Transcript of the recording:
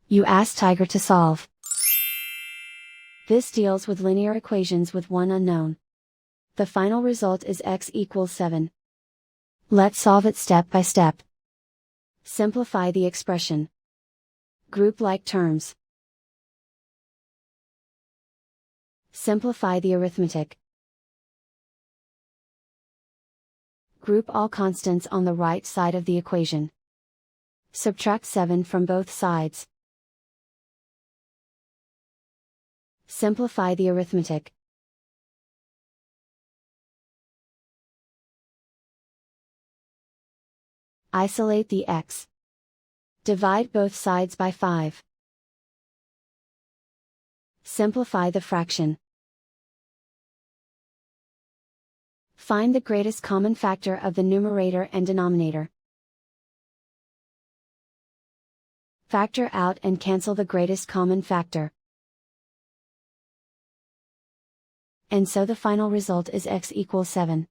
You ask Tiger to solve. This deals with linear equations with one unknown. The final result is x equals 7. Let's solve it step by step. Simplify the expression. Group like terms. Simplify the arithmetic. Group all constants on the right side of the equation. Subtract 7 from both sides. Simplify the arithmetic. Isolate the x. Divide both sides by 5. Simplify the fraction. Find the greatest common factor of the numerator and denominator. Factor out and cancel the greatest common factor. And so the final result is x equals 7.